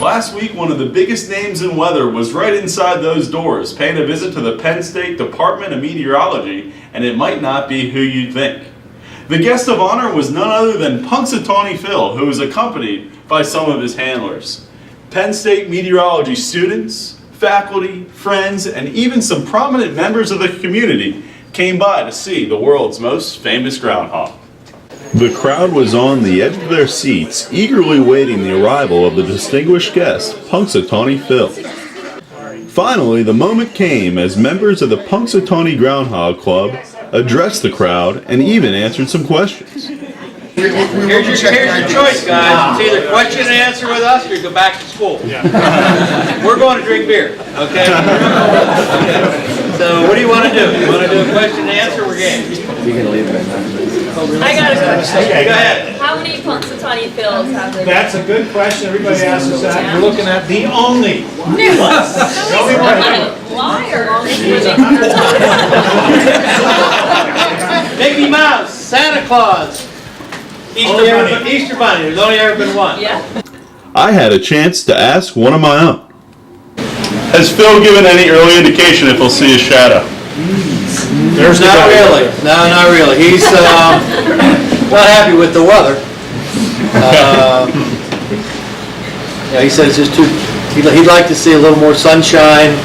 Last week, one of the biggest names in weather was right inside those doors, paying a visit to the Penn State Department of Meteorology, and it might not be who you'd think. The guest of honor was none other than Punxsutawney Phil, who was accompanied by some of his handlers. Penn State meteorology students, faculty, friends, and even some prominent members of the community came by to see the world's most famous groundhog. The crowd was on the edge of their seats, eagerly waiting the arrival of the distinguished guest, Punxsutawney Phil. Finally, the moment came as members of the Punxsutawney Groundhog Club addressed the crowd and even answered some questions. Here's your choice, guys. It's either question and answer with us or you go back to school. We're going to drink beer, okay? So what do you want to do? You want to do a question and answer? We're game. You can leave it. I got a question. Okay, go ahead. How many Punxsutawney Phils have there? That's a good question. Everybody asks us that. We're looking at the only one. Show me one. Liar. Mickey Mouse, Santa Claus, Easter Bunny. There's only ever been one. Yeah. I had a chance to ask one of my own. Has Phil given any early indication if he'll see a shadow? There's not really. No, not really. He's not happy with the weather. Yeah, he says it's just too. He'd like to see a little more sunshine,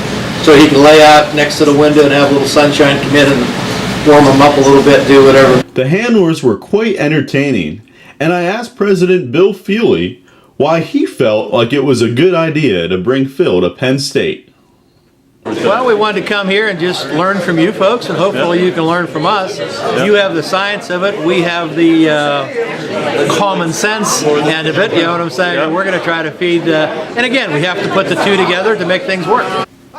so he can lay out next to the window and have a little sunshine come in and warm him up a little bit, do whatever. The handlers were quite entertaining, and I asked President Bill Feely why he felt like it was a good idea to bring Phil to Penn State. Well, we wanted to come here and just learn from you folks, and hopefully you can learn from us. You have the science of it, we have the common sense end of it, you know what I'm saying? And we're going to try to feed, and again, we have to put the two together to make things work.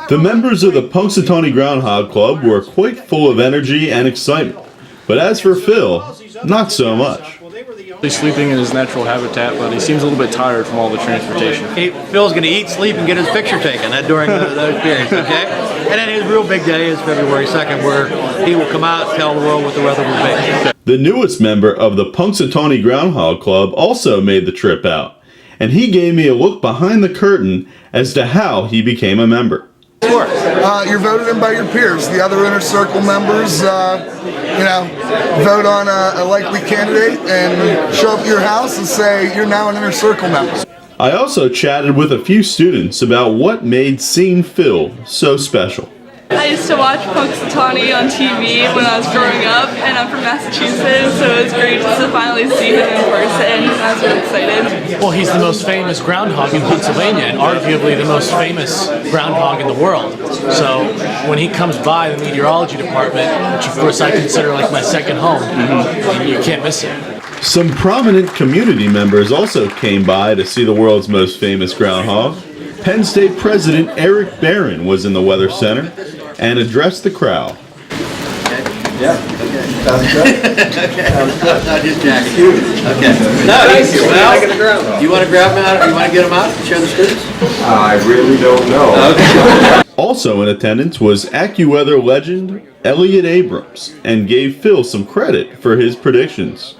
The members of the Punxsutawney Groundhog Club were quite full of energy and excitement, but as for Phil, not so much. He's sleeping in his natural habitat, but he seems a little bit tired from all the transportation. Phil's going to eat, sleep, and get his picture taken during those periods, okay? And then his real big day is February 2nd, where he will come out and tell the world what the weather will be. The newest member of the Punxsutawney Groundhog Club also made the trip out, and he gave me a look behind the curtain as to how he became a member. You're voted in by your peers. The other inner circle members, vote on a likely candidate and show up at your house and say you're now an inner circle member. I also chatted with a few students about what made seeing Phil so special. I used to watch Punxsutawney on TV when I was growing up, and I'm from Massachusetts, so it was great just to finally see him in person. I was really excited. Well, he's the most famous groundhog in Pennsylvania, and arguably the most famous groundhog in the world. So when he comes by the meteorology department, which of course I consider like my second home, you can't miss it. Some prominent community members also came by to see the world's most famous groundhog. Penn State President Eric Barron was in the Weather Center and addressed the crowd. Yeah, okay. Sounds good. Not just Jackie. Okay. No, easy. Well, do you want to grab them out? You want to get them out and show the students? I really don't know. Okay. Also in attendance was AccuWeather legend Elliot Abrams and gave Phil some credit for his predictions.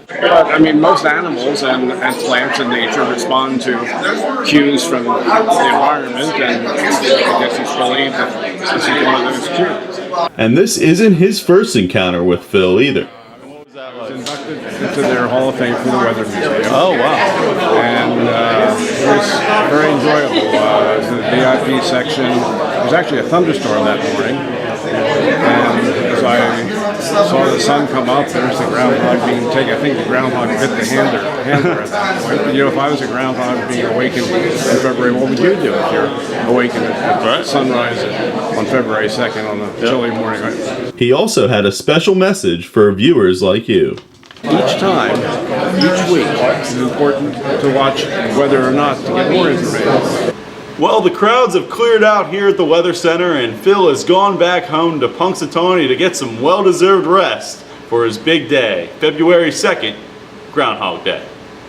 But, I mean, most animals and plants in nature respond to cues from the environment, and I guess it's believed that this is one of those cues. And this isn't his first encounter with Phil either. I was inducted into their Hall of Fame for the Weather Museum. Oh, wow. And it was very enjoyable. The VIP section, there was actually a thunderstorm that morning. And as I saw the sun come up, there's the groundhog being taken. I think the groundhog bit the handler at that point. But, if I was a groundhog being awakened in February, what would you do if you're awakened at sunrise on February 2nd on a chilly morning? He also had a special message for viewers like you. Each time, each week, it's important to watch whether or not to get more information. Well, the crowds have cleared out here at the Weather Center, and Phil has gone back home to Punxsutawney to get some well-deserved rest for his big day, February 2nd, Groundhog Day.